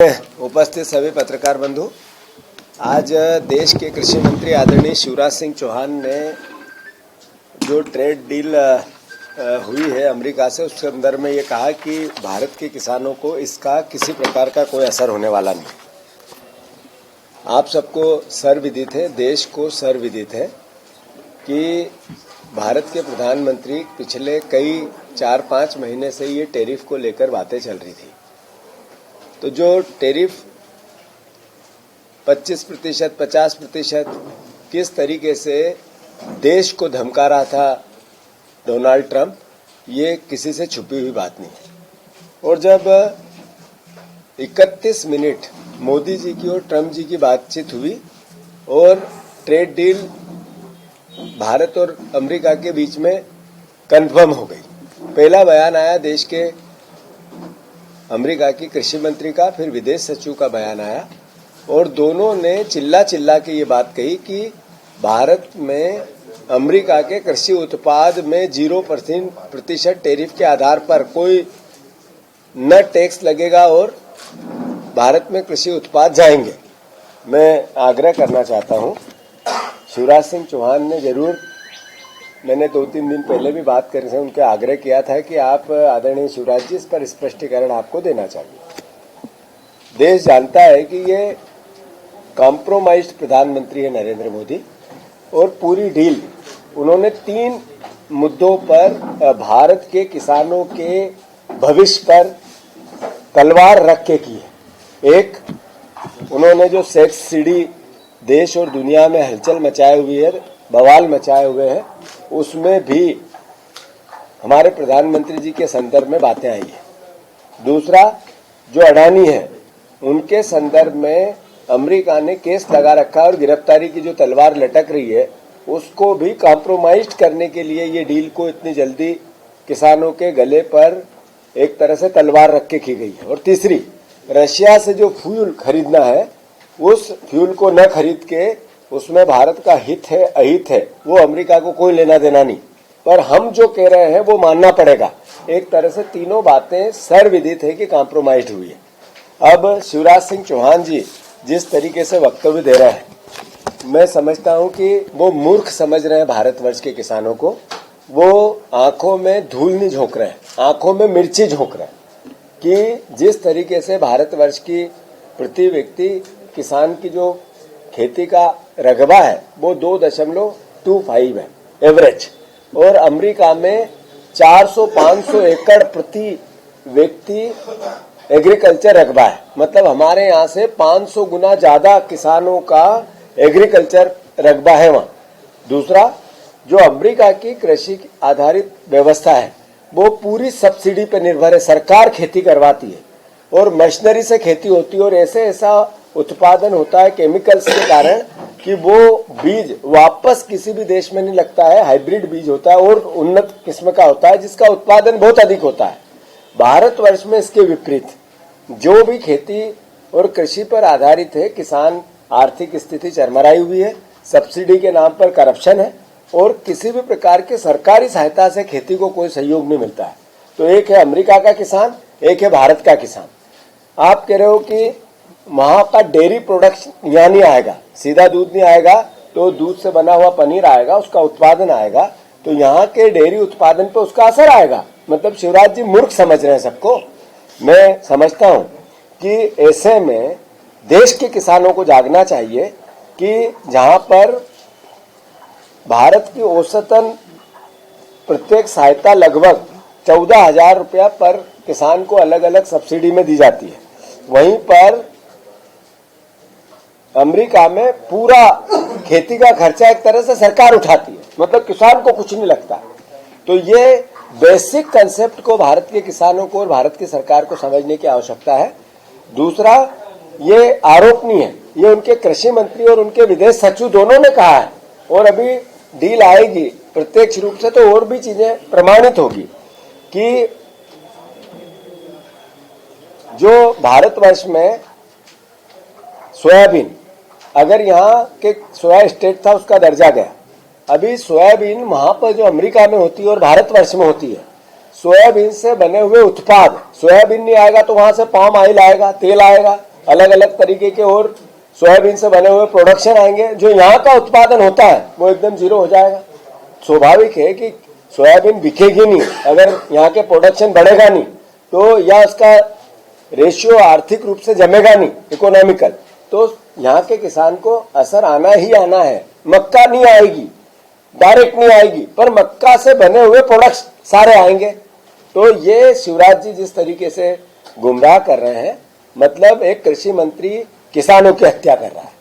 उपस्थित सभी पत्रकार बंधु, आज देश के कृषि मंत्री आदरणीय शिवराज सिंह चौहान ने जो ट्रेड डील हुई है अमेरिका से, उस संदर्भ में ये कहा कि भारत के किसानों को इसका किसी प्रकार का कोई असर होने वाला नहीं। आप सबको सर्वविदित है, देश को सर्वविदित है कि भारत के प्रधानमंत्री पिछले कई 4-5 महीने से ये टैरिफ को लेकर बातें चल रही थी। तो जो टैरिफ 25%, 50% किस तरीके से देश को धमका रहा था डोनाल्ड ट्रंप, ये किसी से छुपी हुई बात नहीं है। और जब 31 मिनट मोदी जी की और ट्रंप जी की बातचीत हुई और ट्रेड डील भारत और अमेरिका के बीच में कन्फर्म हो गई। पहला बयान आया देश के अमेरिका की कृषि मंत्री का, फिर विदेश सचिव का बयान आया और दोनों ने चिल्ला चिल्ला के ये बात कही कि भारत में अमेरिका के कृषि उत्पाद में 0% टैरिफ के आधार पर कोई न टैक्स लगेगा और भारत में कृषि उत्पाद जाएंगे। मैं आग्रह करना चाहता हूं, शिवराज सिंह चौहान ने जरूर, मैंने 2-3 दिन पहले भी बात करी थी, उनके आग्रह किया था कि आप आदरणीय शिवराज जी इस पर स्पष्टीकरण आपको देना चाहिए। देश जानता है कि ये कॉम्प्रोमाइज्ड प्रधानमंत्री है नरेंद्र मोदी और पूरी डील उन्होंने 3 मुद्दों पर भारत के किसानों के भविष्य पर तलवार रख के की है। एक, उन्होंने जो सब्सिडी देश और दुनिया में हलचल मचाए हुए है, बवाल मचाए हुए हैं, उसमें भी हमारे प्रधानमंत्री जी के संदर्भ में बातें आई है। दूसरा, जो अडानी है उनके संदर्भ में अमेरिका ने केस लगा रखा और गिरफ्तारी की जो तलवार लटक रही है उसको भी कॉम्प्रोमाइज करने के लिए ये डील को इतनी जल्दी किसानों के गले पर एक तरह से तलवार रख के की गई है। और तीसरी, रशिया से जो फ्यूल खरीदना है उस फ्यूल को न खरीद के उसमें भारत का हित है अहित है वो अमेरिका को कोई लेना देना नहीं, पर हम जो कह रहे हैं वो मानना पड़ेगा। एक तरह से तीनों बातें सर्वविदित है कि कॉम्प्रोमाइज हुई है। अब शिवराज सिंह चौहान जी जिस तरीके से वक्तव्य दे रहे हैं, मैं समझता हूं कि वो मूर्ख समझ रहे हैं भारतवर्ष के किसानों को। वो आंखों में धूल नहीं झोंक रहे हैं, आंखों में मिर्ची झोंक रहे हैं कि जिस तरीके से भारतवर्ष की प्रति व्यक्ति किसान की जो खेती का रकबा है वो 2.25 है एवरेज, और अमेरिका में 400-500 एकड़ प्रति व्यक्ति एग्रीकल्चर रकबा है। मतलब हमारे यहाँ से 500 गुना ज्यादा किसानों का एग्रीकल्चर रकबा है वहाँ। दूसरा, जो अमेरिका की कृषि आधारित व्यवस्था है वो पूरी सब्सिडी पर निर्भर है, सरकार खेती करवाती है और मशीनरी से खेती होती है और ऐसा उत्पादन होता है केमिकल्स के कारण कि वो बीज वापस किसी भी देश में नहीं लगता है, हाइब्रिड बीज होता है और उन्नत किस्म का होता है जिसका उत्पादन बहुत अधिक होता है। भारतवर्ष में इसके विपरीत जो भी खेती और कृषि पर आधारित है, किसान आर्थिक स्थिति चरमराई हुई है, सब्सिडी के नाम पर करप्शन है और किसी भी प्रकार के सरकारी सहायता से खेती को कोई सहयोग नहीं मिलता है। तो एक है अमेरिका का किसान, एक है भारत का किसान। आप कह रहे हो कि वहां का डेयरी प्रोडक्शन यहाँ नहीं आएगा, सीधा दूध नहीं आएगा तो दूध से बना हुआ पनीर आएगा, उसका उत्पादन आएगा, तो यहाँ के डेयरी उत्पादन पे उसका असर आएगा। मतलब शिवराज जी मूर्ख समझ रहे हैं सबको। मैं समझता हूँ कि ऐसे में देश के किसानों को जागना चाहिए कि जहां पर भारत की औसतन प्रत्येक सहायता लगभग 14,000 रुपया पर किसान को अलग अलग सब्सिडी में दी जाती है, वहीं पर अमेरिका में पूरा खेती का खर्चा एक तरह से सरकार उठाती है, मतलब किसान को कुछ नहीं लगता। तो ये बेसिक कंसेप्ट को भारत के किसानों को और भारत की सरकार को समझने की आवश्यकता है। दूसरा, ये आरोप नहीं है, ये उनके कृषि मंत्री और उनके विदेश सचिव दोनों ने कहा है और अभी डील आएगी प्रत्यक्ष रूप से तो और भी चीजें प्रमाणित होगी कि जो भारतवर्ष में सोयाबीन, अगर यहाँ के सोया स्टेट था उसका दर्जा गया, अभी सोयाबीन वहां पर जो अमेरिका में होती है और भारतवर्ष में होती है, सोयाबीन से बने हुए उत्पाद, सोयाबीन नहीं आएगा तो वहां से पाम ऑयल आएगा, तेल आएगा, अलग अलग तरीके के और सोयाबीन से बने हुए प्रोडक्शन आएंगे, जो यहाँ का उत्पादन होता है वो एकदम जीरो हो जाएगा। स्वाभाविक है कि सोयाबीन बिकेगी नहीं अगर यहाँ के प्रोडक्शन बढ़ेगा नहीं, तो या उसका रेशियो आर्थिक रूप से जमेगा नहीं इकोनॉमिकल, तो यहाँ के किसान को असर आना ही आना है। मक्का नहीं आएगी, डायरेक्ट नहीं आएगी, पर मक्का से बने हुए प्रोडक्ट्स सारे आएंगे। तो ये शिवराज जी जिस तरीके से गुमराह कर रहे हैं, मतलब एक कृषि मंत्री किसानों की हत्या कर रहा है।